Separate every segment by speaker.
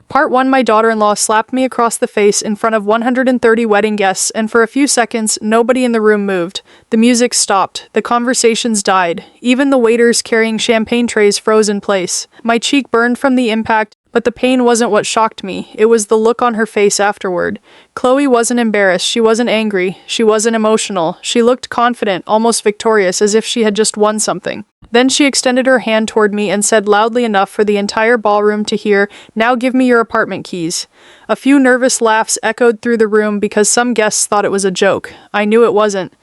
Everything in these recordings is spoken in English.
Speaker 1: Part 1. My daughter-in-law slapped me across the face in front of 130 wedding guests, and for a few seconds, nobody in the room moved. The music stopped. The conversations died. Even the waiters carrying champagne trays froze in place. My cheek burned from the impact, but the pain wasn't what shocked me. It was the look on her face afterward. Chloe wasn't embarrassed. She wasn't angry. She wasn't emotional. She looked confident, almost victorious, as if she had just won something. Then she extended her hand toward me and said loudly enough for the entire ballroom to hear, "Now give me your apartment keys." A few nervous laughs echoed through the room because some guests thought it was a joke. I knew it wasn't.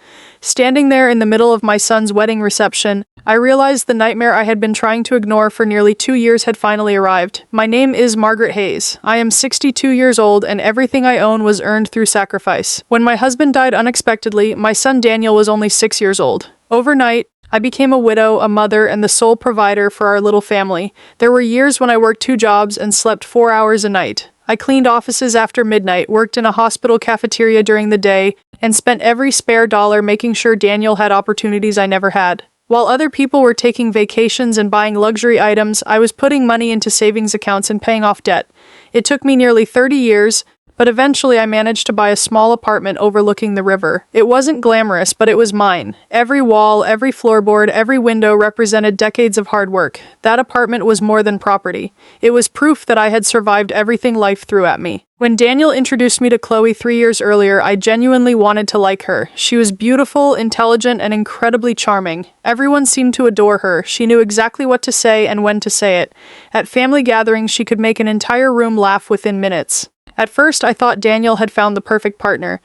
Speaker 1: Standing there in the middle of my son's wedding reception, I realized the nightmare I had been trying to ignore for nearly 2 years had finally arrived. My name is Margaret Hayes. I am 62 years old, and everything I own was earned through sacrifice. When my husband died unexpectedly, my son Daniel was only 6 years old. Overnight, I became a widow, a mother, and the sole provider for our little family. There were years when I worked 2 jobs and slept 4 hours a night. I cleaned offices after midnight, worked in a hospital cafeteria during the day, and spent every spare dollar making sure Daniel had opportunities I never had. While other people were taking vacations and buying luxury items, I was putting money into savings accounts and paying off debt. It took me nearly 30 years, but eventually I managed to buy a small apartment overlooking the river. It wasn't glamorous, but it was mine. Every wall, every floorboard, every window represented decades of hard work. That apartment was more than property. It was proof that I had survived everything life threw at me. When Daniel introduced me to Chloe 3 years earlier, I genuinely wanted to like her. She was beautiful, intelligent, and incredibly charming. Everyone seemed to adore her. She knew exactly what to say and when to say it. At family gatherings, she could make an entire room laugh within minutes. At first, I thought Daniel had found the perfect partner.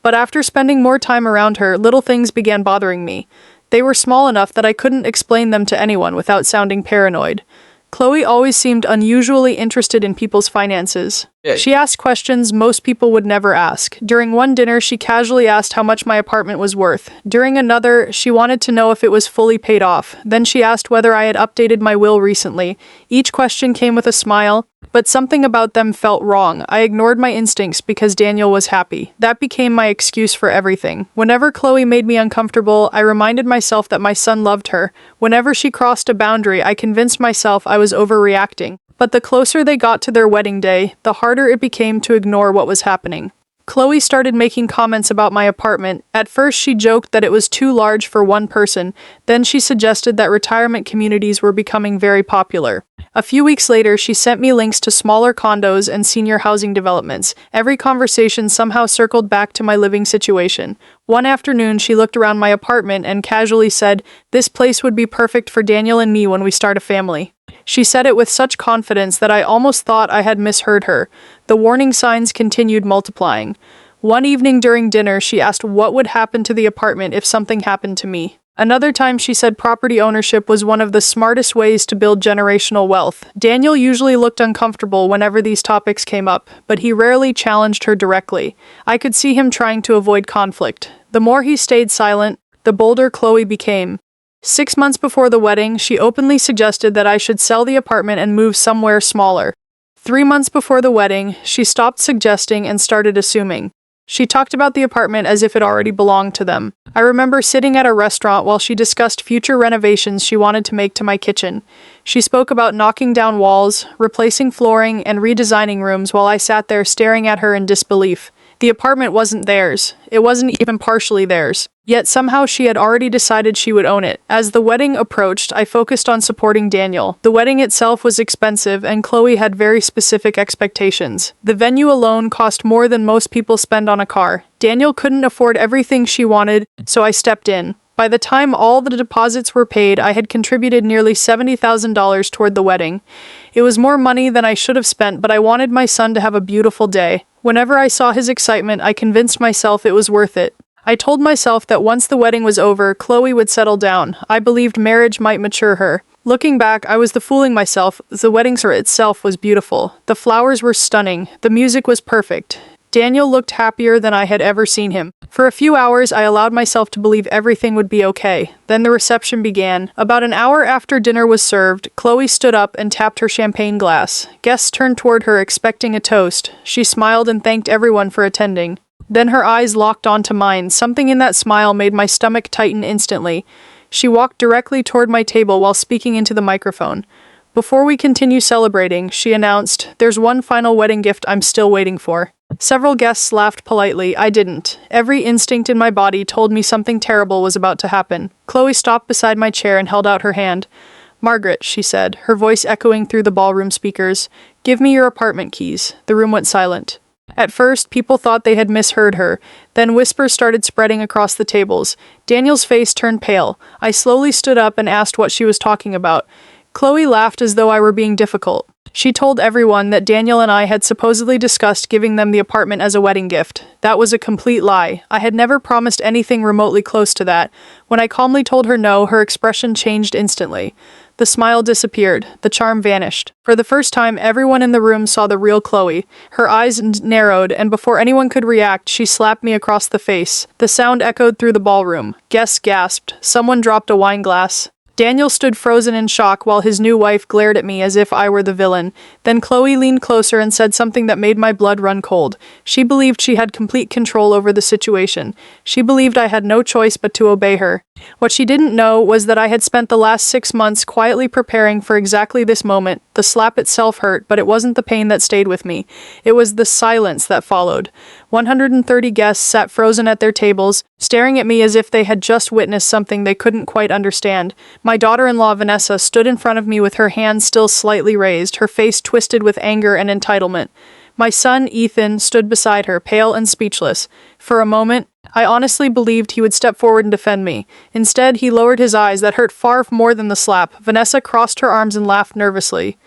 Speaker 1: But after spending more time around her, little things began bothering me. They were small enough that I couldn't explain them to anyone without sounding paranoid. Chloe always seemed unusually interested in people's finances. She asked questions most people would never ask. During one dinner, she casually asked how much my apartment was worth. During another, she wanted to know if it was fully paid off. Then she asked whether I had updated my will recently. Each question came with a smile, but something about them felt wrong. I ignored my instincts because Daniel was happy. That became my excuse for everything. Whenever Chloe made me uncomfortable, I reminded myself that my son loved her. Whenever she crossed a boundary, I convinced myself I was overreacting. But the closer they got to their wedding day, the harder it became to ignore what was happening. Chloe started making comments about my apartment. At first, she joked that it was too large for one person. Then she suggested that retirement communities were becoming very popular. A few weeks later, she sent me links to smaller condos and senior housing developments. Every conversation somehow circled back to my living situation. One afternoon, she looked around my apartment and casually said, "This place would be perfect for Daniel and me when we start a family." She said it with such confidence that I almost thought I had misheard her. The warning signs continued multiplying. One evening during dinner, she asked what would happen to the apartment if something happened to me. Another time she said property ownership was one of the smartest ways to build generational wealth. Daniel usually looked uncomfortable whenever these topics came up, but he rarely challenged her directly. I could see him trying to avoid conflict. The more he stayed silent, the bolder Chloe became. 6 months before the wedding, she openly suggested that I should sell the apartment and move somewhere smaller. 3 months before the wedding, she stopped suggesting and started assuming. She talked about the apartment as if it already belonged to them. I remember sitting at a restaurant while she discussed future renovations she wanted to make to my kitchen. She spoke about knocking down walls, replacing flooring, and redesigning rooms while I sat there staring at her in disbelief. The apartment wasn't theirs. It wasn't even partially theirs. Yet somehow she had already decided she would own it. As the wedding approached, I focused on supporting Daniel. The wedding itself was expensive, and Chloe had very specific expectations. The venue alone cost more than most people spend on a car. Daniel couldn't afford everything she wanted, so I stepped in. By the time all the deposits were paid, I had contributed nearly $70,000 toward the wedding. It was more money than I should have spent, but I wanted my son to have a beautiful day. Whenever I saw his excitement, I convinced myself it was worth it. I told myself that once the wedding was over, Chloe would settle down. I believed marriage might mature her. Looking back, I was fooling myself. The wedding itself was beautiful. The flowers were stunning. The music was perfect. Daniel looked happier than I had ever seen him. For a few hours, I allowed myself to believe everything would be okay. Then the reception began. About an hour after dinner was served, Chloe stood up and tapped her champagne glass. Guests turned toward her expecting a toast. She smiled and thanked everyone for attending. Then her eyes locked onto mine. Something in that smile made my stomach tighten instantly. She walked directly toward my table while speaking into the microphone. Before we continue celebrating, she announced, there's one final wedding gift I'm still waiting for. Several guests laughed politely. I didn't. Every instinct in my body told me something terrible was about to happen. Chloe stopped beside my chair and held out her hand. Margaret, she said, her voice echoing through the ballroom speakers, give me your apartment keys. The room went silent. At first, people thought they had misheard her. Then whispers started spreading across the tables. Daniel's face turned pale. I slowly stood up and asked what she was talking about. Chloe laughed as though I were being difficult. She told everyone that Daniel and I had supposedly discussed giving them the apartment as a wedding gift. That was a complete lie. I had never promised anything remotely close to that. When I calmly told her no, her expression changed instantly. The smile disappeared. The charm vanished. For the first time, everyone in the room saw the real Chloe. Her eyes narrowed, and before anyone could react, she slapped me across the face. The sound echoed through the ballroom. Guests gasped. Someone dropped a wine glass. Daniel stood frozen in shock while his new wife glared at me as if I were the villain. Then Chloe leaned closer and said something that made my blood run cold. She believed she had complete control over the situation. She believed I had no choice but to obey her. What she didn't know was that I had spent the last 6 months quietly preparing for exactly this moment. The slap itself hurt, but it wasn't the pain that stayed with me. It was the silence that followed. 130 guests sat frozen at their tables, staring at me as if they had just witnessed something they couldn't quite understand. My daughter-in-law, Vanessa, stood in front of me with her hands still slightly raised, her face twisted with anger and entitlement. My son, Ethan, stood beside her, pale and speechless. For a moment, I honestly believed he would step forward and defend me. Instead, he lowered his eyes that hurt far more than the slap. Vanessa crossed her arms and laughed nervously.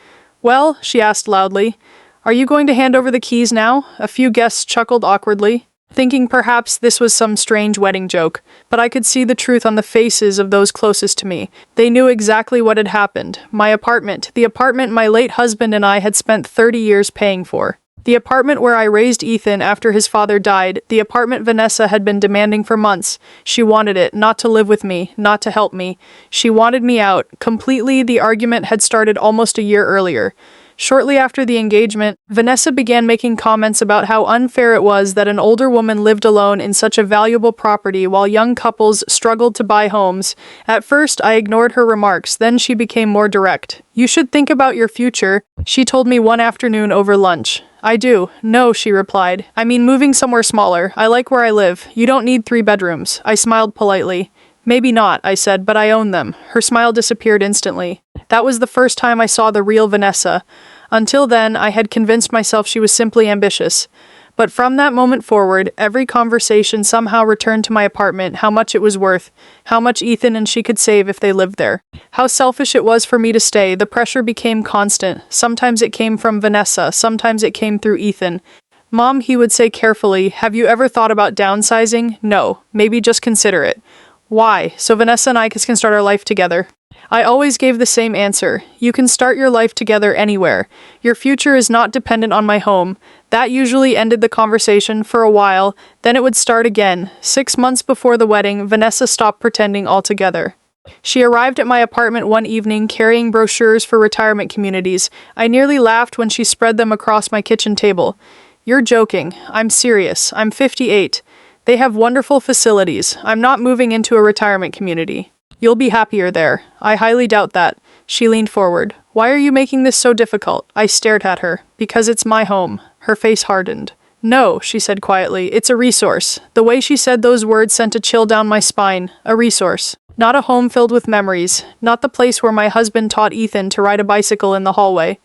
Speaker 1: Well, she asked loudly, are you going to hand over the keys now? A few guests chuckled awkwardly, thinking perhaps this was some strange wedding joke. But I could see the truth on the faces of those closest to me. They knew exactly what had happened. My apartment, the apartment my late husband and I had spent 30 years paying for. The apartment where I raised Ethan after his father died, the apartment Vanessa had been demanding for months. She wanted it, not to live with me, not to help me. She wanted me out. Completely, the argument had started almost a year earlier. Shortly after the engagement, Vanessa began making comments about how unfair it was that an older woman lived alone in such a valuable property while young couples struggled to buy homes. At first, I ignored her remarks, then she became more direct. You should think about your future, she told me one afternoon over lunch. I do. No, she replied. I mean moving somewhere smaller. I like where I live. You don't need 3 bedrooms. I smiled politely. Maybe not, I said, but I own them. Her smile disappeared instantly. That was the first time I saw the real Vanessa. Until then, I had convinced myself she was simply ambitious. But from that moment forward, every conversation somehow returned to my apartment, how much it was worth, how much Ethan and she could save if they lived there. How selfish it was for me to stay. The pressure became constant. Sometimes it came from Vanessa, sometimes it came through Ethan. Mom, he would say carefully, have you ever thought about downsizing? No, maybe just consider it. Why? So Vanessa and I can start our life together. I always gave the same answer. You can start your life together anywhere. Your future is not dependent on my home. That usually ended the conversation for a while, then it would start again. 6 months before the wedding, Vanessa stopped pretending altogether. She arrived at my apartment one evening carrying brochures for retirement communities. I nearly laughed when she spread them across my kitchen table. You're joking. I'm serious. I'm 58. They have wonderful facilities. I'm not moving into a retirement community. You'll be happier there. I highly doubt that. She leaned forward. Why are you making this so difficult? I stared at her. Because it's my home. Her face hardened. No, she said quietly. It's a resource. The way she said those words sent a chill down my spine. A resource. Not a home filled with memories. Not the place where my husband taught Ethan to ride a bicycle in the hallway.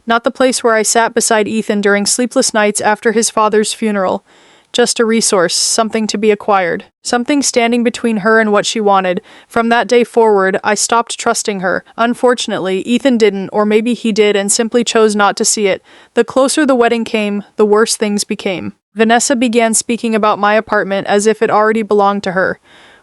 Speaker 1: Not the place where I sat beside Ethan during sleepless nights after his father's funeral. Just a resource, something to be acquired. Something standing between her and what she wanted. From that day forward, I stopped trusting her. Unfortunately, Ethan didn't, or maybe he did and simply chose not to see it. The closer the wedding came, the worse things became. Vanessa began speaking about my apartment as if it already belonged to her.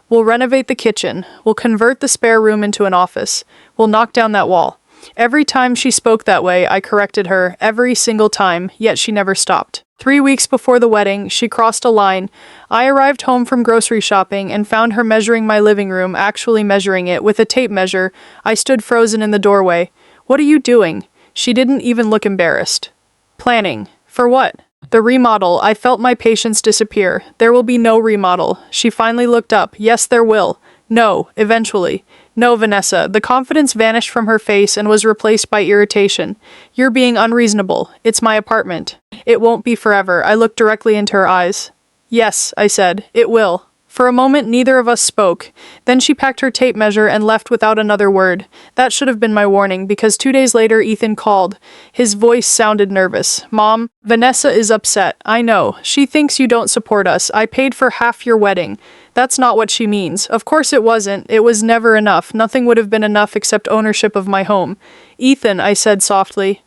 Speaker 1: We'll renovate the kitchen. We'll convert the spare room into an office. We'll knock down that wall. Every time she spoke that way, I corrected her, every single time, yet she never stopped. 3 weeks before the wedding, she crossed a line. I arrived home from grocery shopping and found her measuring my living room, actually measuring it with a tape measure. I stood frozen in the doorway. What are you doing? She didn't even look embarrassed. Planning. For what? The remodel. I felt my patience disappear. There will be no remodel. She finally looked up. Yes, there will. No, eventually. No, Vanessa. The confidence vanished from her face and was replaced by irritation. You're being unreasonable. It's my apartment. It won't be forever. I looked directly into her eyes. Yes, I said. It will. For a moment, neither of us spoke. Then she packed her tape measure and left without another word. That should have been my warning, because 2 days later, Ethan called. His voice sounded nervous. Mom, Vanessa is upset. I know. She thinks you don't support us. I paid for half your wedding. That's not what she means. Of course it wasn't. It was never enough. Nothing would have been enough except ownership of my home. Ethan, I said softly.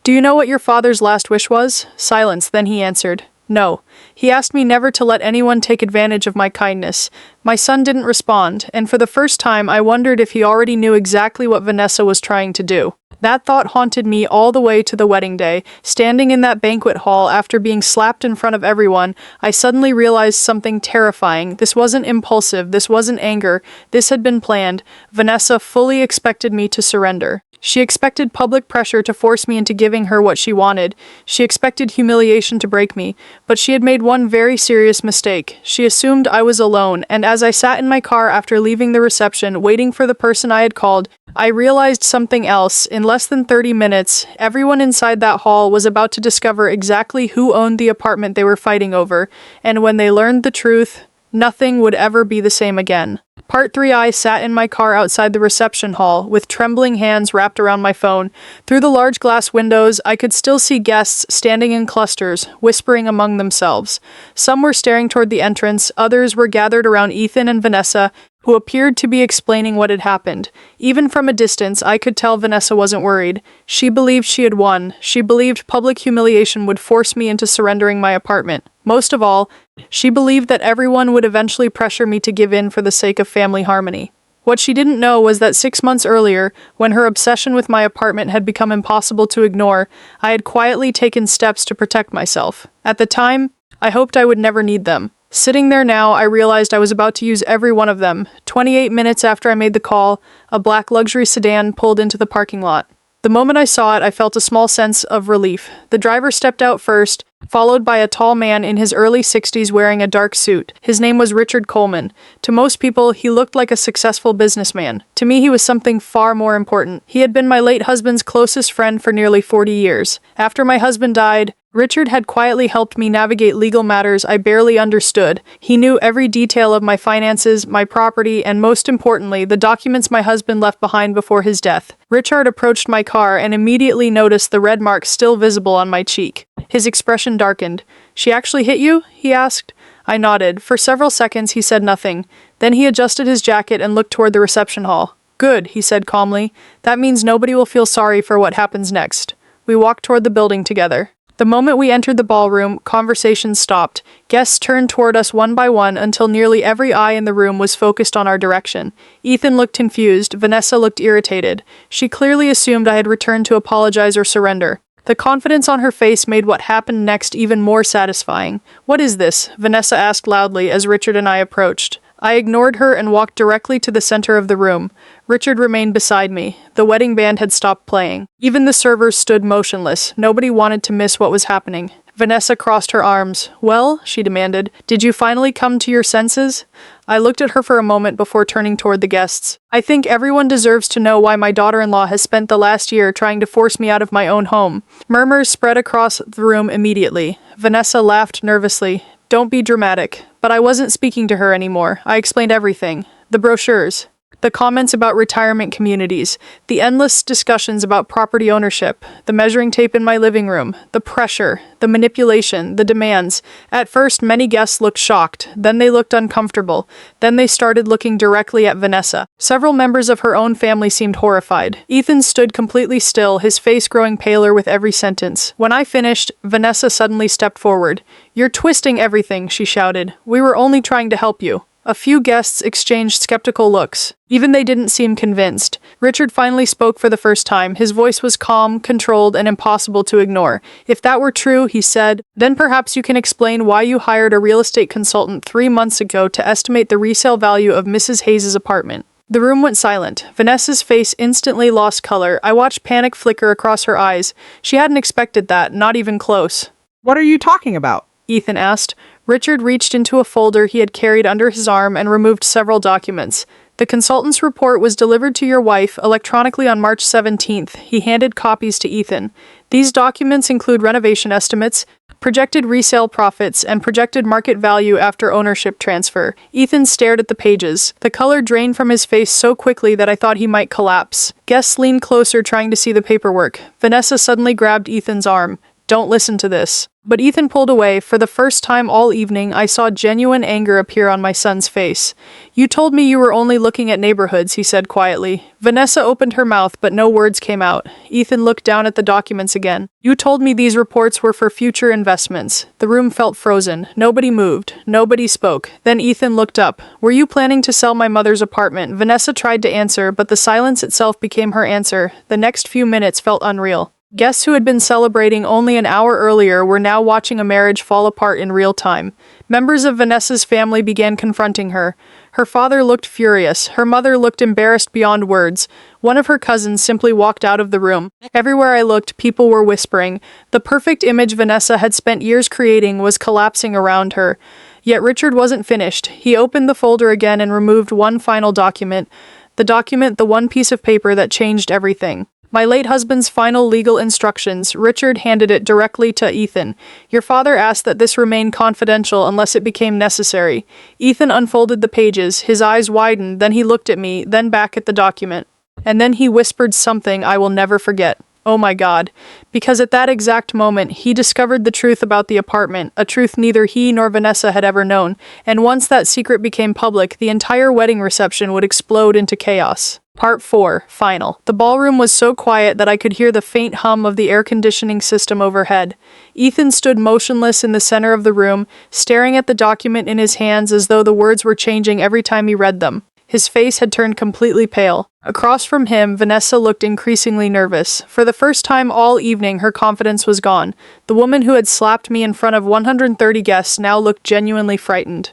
Speaker 1: Do you know what your father's last wish was? Silence. Then he answered. No. He asked me never to let anyone take advantage of my kindness. My son didn't respond, and for the first time I wondered if he already knew exactly what Vanessa was trying to do. That thought haunted me all the way to the wedding day. Standing in that banquet hall after being slapped in front of everyone, I suddenly realized something terrifying. This wasn't impulsive, this wasn't anger, this had been planned. Vanessa fully expected me to surrender. She expected public pressure to force me into giving her what she wanted. She expected humiliation to break me, but she had made one very serious mistake. She assumed I was alone, and as I sat in my car after leaving the reception, waiting for the person I had called, I realized something else. In less than 30 minutes, everyone inside that hall was about to discover exactly who owned the apartment they were fighting over, and when they learned the truth, nothing would ever be the same again. Part 3. I sat in my car outside the reception hall, with trembling hands wrapped around my phone. Through the large glass windows, I could still see guests standing in clusters, whispering among themselves. Some were staring toward the entrance, others were gathered around Ethan and Vanessa, who appeared to be explaining what had happened. Even from a distance, I could tell Vanessa wasn't worried. She believed she had won. She believed public humiliation would force me into surrendering my apartment. Most of all, she believed that everyone would eventually pressure me to give in for the sake of family harmony. What she didn't know was that 6 months earlier, when her obsession with my apartment had become impossible to ignore, I had quietly taken steps to protect myself. At the time, I hoped I would never need them. Sitting there now, I realized I was about to use every one of them. 28 minutes after I made the call, a black luxury sedan pulled into the parking lot. The moment I saw it, I felt a small sense of relief. The driver stepped out first, followed by a tall man in his early 60s wearing a dark suit. His name was Richard Coleman. To most people, he looked like a successful businessman. To me, he was something far more important. He had been my late husband's closest friend for nearly 40 years. After my husband died, Richard had quietly helped me navigate legal matters I barely understood. He knew every detail of my finances, my property, and most importantly, the documents my husband left behind before his death. Richard approached my car and immediately noticed the red mark still visible on my cheek. His expression darkened. "She actually hit you?" he asked. I nodded. For several seconds, he said nothing. Then he adjusted his jacket and looked toward the reception hall. "Good," he said calmly. "That means nobody will feel sorry for what happens next." We walked toward the building together. The moment we entered the ballroom, conversations stopped. Guests turned toward us one by one until nearly every eye in the room was focused on our direction. Ethan looked confused. Vanessa looked irritated. She clearly assumed I had returned to apologize or surrender. The confidence on her face made what happened next even more satisfying. "What is this?" Vanessa asked loudly as Richard and I approached. I ignored her and walked directly to the center of the room. Richard remained beside me. The wedding band had stopped playing. Even the servers stood motionless. Nobody wanted to miss what was happening. Vanessa crossed her arms. "Well," she demanded, "did you finally come to your senses?" I looked at her for a moment before turning toward the guests. "I think everyone deserves to know why my daughter-in-law has spent the last year trying to force me out of my own home." Murmurs spread across the room immediately. Vanessa laughed nervously. "Don't be dramatic." But I wasn't speaking to her anymore. I explained everything. The brochures, the comments about retirement communities, the endless discussions about property ownership, the measuring tape in my living room, the pressure, the manipulation, the demands. At first, many guests looked shocked. Then they looked uncomfortable. Then they started looking directly at Vanessa. Several members of her own family seemed horrified. Ethan stood completely still, his face growing paler with every sentence. When I finished, Vanessa suddenly stepped forward. "You're twisting everything," she shouted. "We were only trying to help you." A few guests exchanged skeptical looks. Even they didn't seem convinced. Richard finally spoke for the first time. His voice was calm, controlled, and impossible to ignore. "If that were true," he said, "then perhaps you can explain why you hired a real estate consultant 3 months ago to estimate the resale value of Mrs. Hayes' apartment." The room went silent. Vanessa's face instantly lost color. I watched panic flicker across her eyes. She hadn't expected that, not even close.
Speaker 2: "What are you talking about?"
Speaker 1: Ethan asked. Richard reached into a folder he had carried under his arm and removed several documents. The consultant's report was delivered to your wife electronically on March 17th. He handed copies to Ethan. These documents include renovation estimates, projected resale profits, and projected market value after ownership transfer. Ethan stared at the pages. The color drained from his face so quickly that I thought he might collapse. Guests leaned closer, trying to see the paperwork. Vanessa suddenly grabbed Ethan's arm. Don't listen to this. But Ethan pulled away. For the first time all evening, I saw genuine anger appear on my son's face. You told me you were only looking at neighborhoods, he said quietly. Vanessa opened her mouth, but no words came out. Ethan looked down at the documents again. You told me these reports were for future investments. The room felt frozen. Nobody moved. Nobody spoke. Then Ethan looked up. Were you planning to sell my mother's apartment? Vanessa tried to answer, but the silence itself became her answer. The next few minutes felt unreal. Guests who had been celebrating only an hour earlier were now watching a marriage fall apart in real time. Members of Vanessa's family began confronting her. Her father looked furious. Her mother looked embarrassed beyond words. One of her cousins simply walked out of the room. Everywhere I looked, people were whispering. The perfect image Vanessa had spent years creating was collapsing around her. Yet Richard wasn't finished. He opened the folder again and removed one final document. The one piece of paper that changed everything. My late husband's final legal instructions. Richard handed it directly to Ethan. Your father asked that this remain confidential unless it became necessary. Ethan unfolded the pages. His eyes widened, then he looked at me, then back at the document. And then he whispered something I will never forget. Oh my God. Because at that exact moment, he discovered the truth about the apartment, a truth neither he nor Vanessa had ever known. And once that secret became public, the entire wedding reception would explode into chaos. Part 4. Final. The ballroom was so quiet that I could hear the faint hum of the air conditioning system overhead. Ethan stood motionless in the center of the room, staring at the document in his hands as though the words were changing every time he read them. His face had turned completely pale. Across from him, Vanessa looked increasingly nervous. For the first time all evening, her confidence was gone. The woman who had slapped me in front of 130 guests now looked genuinely frightened.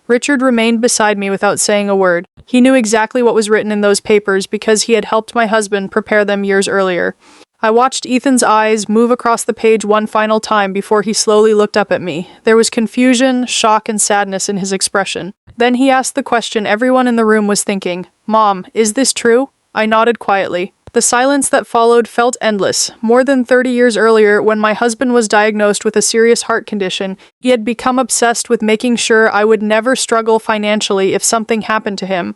Speaker 1: Richard remained beside me without saying a word. He knew exactly what was written in those papers because he had helped my husband prepare them years earlier. I watched Ethan's eyes move across the page one final time before he slowly looked up at me. There was confusion, shock, and sadness in his expression. Then he asked the question everyone in the room was thinking. Mom, is this true? I nodded quietly. The silence that followed felt endless. More than 30 years earlier, when my husband was diagnosed with a serious heart condition, he had become obsessed with making sure I would never struggle financially if something happened to him.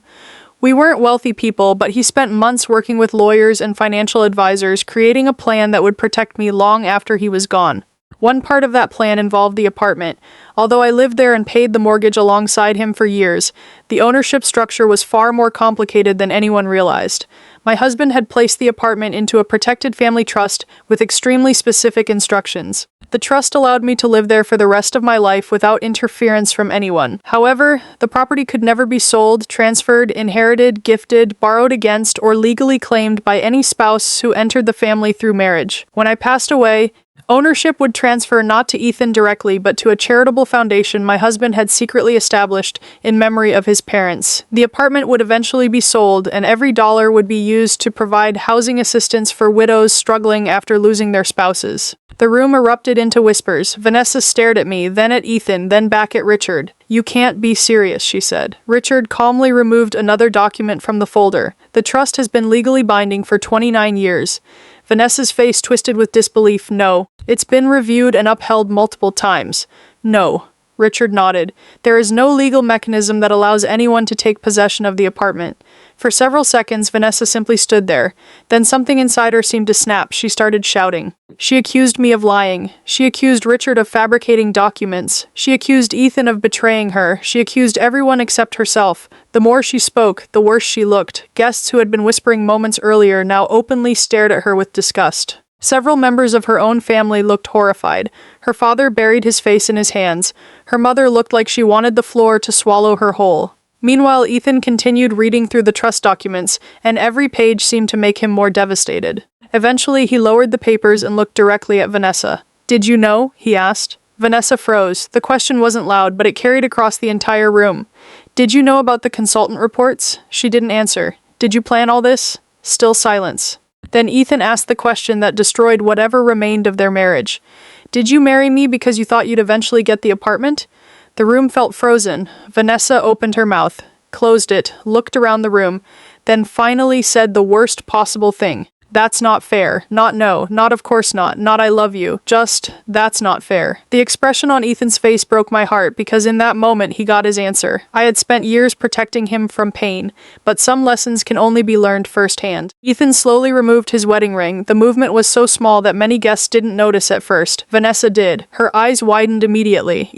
Speaker 1: We weren't wealthy people, but he spent months working with lawyers and financial advisors, creating a plan that would protect me long after he was gone. One part of that plan involved the apartment. Although I lived there and paid the mortgage alongside him for years, the ownership structure was far more complicated than anyone realized. My husband had placed the apartment into a protected family trust with extremely specific instructions. The trust allowed me to live there for the rest of my life without interference from anyone. However, the property could never be sold, transferred, inherited, gifted, borrowed against, or legally claimed by any spouse who entered the family through marriage. When I passed away, ownership would transfer not to Ethan directly, but to a charitable foundation my husband had secretly established in memory of his parents. The apartment would eventually be sold, and every dollar would be used to provide housing assistance for widows struggling after losing their spouses. The room erupted into whispers. Vanessa stared at me, then at Ethan, then back at Richard. You can't be serious, she said. Richard calmly removed another document from the folder. The trust has been legally binding for 29 years. Vanessa's face twisted with disbelief. No. It's been reviewed and upheld multiple times. No. Richard nodded. There is no legal mechanism that allows anyone to take possession of the apartment. For several seconds, Vanessa simply stood there. Then something inside her seemed to snap. She started shouting. She accused me of lying. She accused Richard of fabricating documents. She accused Ethan of betraying her. She accused everyone except herself. The more she spoke, the worse she looked. Guests who had been whispering moments earlier now openly stared at her with disgust. Several members of her own family looked horrified. Her father buried his face in his hands. Her mother looked like she wanted the floor to swallow her whole. Meanwhile, Ethan continued reading through the trust documents, and every page seemed to make him more devastated. Eventually, he lowered the papers and looked directly at Vanessa. Did you know? He asked. Vanessa froze. The question wasn't loud, but it carried across the entire room. Did you know about the consultant reports? She didn't answer. Did you plan all this? Still silence. Then Ethan asked the question that destroyed whatever remained of their marriage. Did you marry me because you thought you'd eventually get the apartment? The room felt frozen. Vanessa opened her mouth. closed it, looked around the room, then finally said the worst possible thing. That's not fair. Not no. Not of course not. Not I love you. Just, that's not fair. The expression on Ethan's face broke my heart because in that moment he got his answer. I had spent years protecting him from pain, but some lessons can only be learned firsthand. Ethan slowly removed his wedding ring. The movement was so small that many guests didn't notice at first. Vanessa did. Her eyes widened immediately.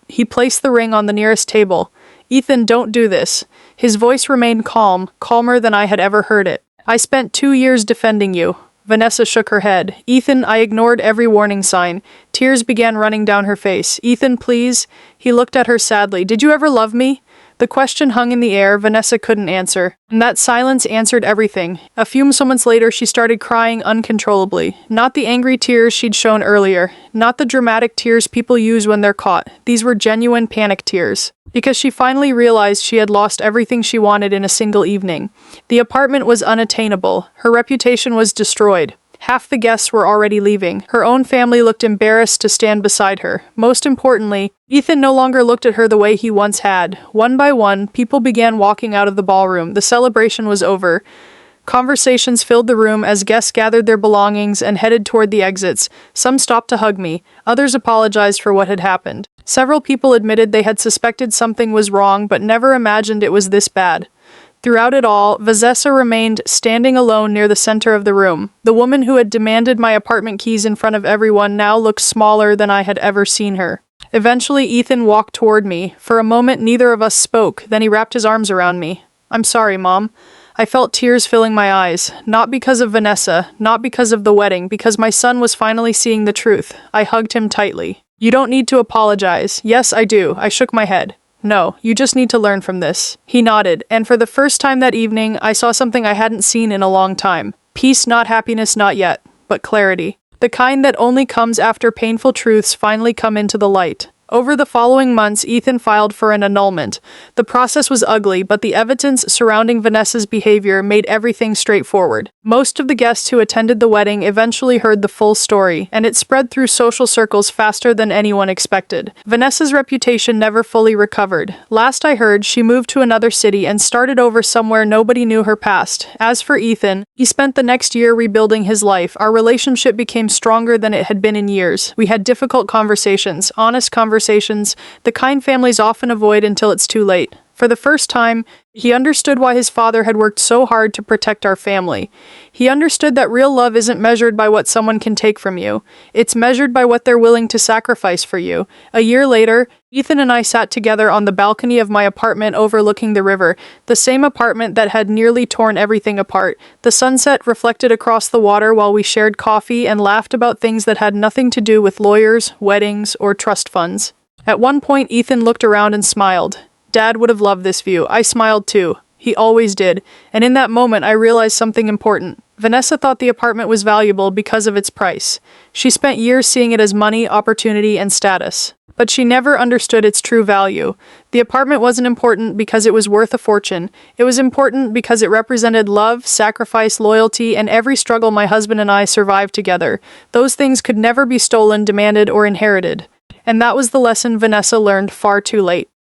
Speaker 1: He placed the ring on the nearest table. Ethan, don't do this. His voice remained calm, calmer than I had ever heard it. I spent 2 years defending you. Vanessa shook her head. Ethan, I ignored every warning sign. Tears began running down her face. Ethan, please. He looked at her sadly. Did you ever love me? The question hung in the air. Vanessa couldn't answer. And that silence answered everything. A few moments later, she started crying uncontrollably. Not the angry tears she'd shown earlier. Not the dramatic tears people use when they're caught. These were genuine panic tears. Because she finally realized she had lost everything she wanted in a single evening. The apartment was unattainable. Her reputation was destroyed. Half the guests were already leaving. Her own family looked embarrassed to stand beside her. Most importantly, Ethan no longer looked at her the way he once had. One by one, people began walking out of the ballroom. The celebration was over. Conversations filled the room as guests gathered their belongings and headed toward the exits. Some stopped to hug me. Others apologized for what had happened. Several people admitted they had suspected something was wrong but never imagined it was this bad. Throughout it all, Vanessa remained standing alone near the center of the room. The woman who had demanded my apartment keys in front of everyone now looked smaller than I had ever seen her. Eventually, Ethan walked toward me. For a moment, neither of us spoke. Then he wrapped his arms around me. I'm sorry, Mom. I felt tears filling my eyes. Not because of Vanessa, not because of the wedding, because my son was finally seeing the truth. I hugged him tightly. You don't need to apologize. Yes, I do. I shook my head. No, you just need to learn from this. He nodded, and for the first time that evening, I saw something I hadn't seen in a long time. Peace, not happiness, not yet, but clarity. The kind that only comes after painful truths finally come into the light. Over the following months, Ethan filed for an annulment. The process was ugly, but the evidence surrounding Vanessa's behavior made everything straightforward. Most of the guests who attended the wedding eventually heard the full story, and it spread through social circles faster than anyone expected. Vanessa's reputation never fully recovered. Last I heard, she moved to another city and started over somewhere nobody knew her past. As for Ethan, he spent the next year rebuilding his life. Our relationship became stronger than it had been in years. We had difficult conversations, honest conversations, the kind families often avoid until it's too late. For the first time, he understood why his father had worked so hard to protect our family. He understood that real love isn't measured by what someone can take from you. It's measured by what they're willing to sacrifice for you. A year later, Ethan and I sat together on the balcony of my apartment overlooking the river, the same apartment that had nearly torn everything apart. The sunset reflected across the water while we shared coffee and laughed about things that had nothing to do with lawyers, weddings, or trust funds. At one point, Ethan looked around and smiled. Dad would have loved this view. I smiled too. He always did. And in that moment, I realized something important. Vanessa thought the apartment was valuable because of its price. She spent years seeing it as money, opportunity, and status. But she never understood its true value. The apartment wasn't important because it was worth a fortune. It was important because it represented love, sacrifice, loyalty, and every struggle my husband and I survived together. Those things could never be stolen, demanded, or inherited. And that was the lesson Vanessa learned far too late.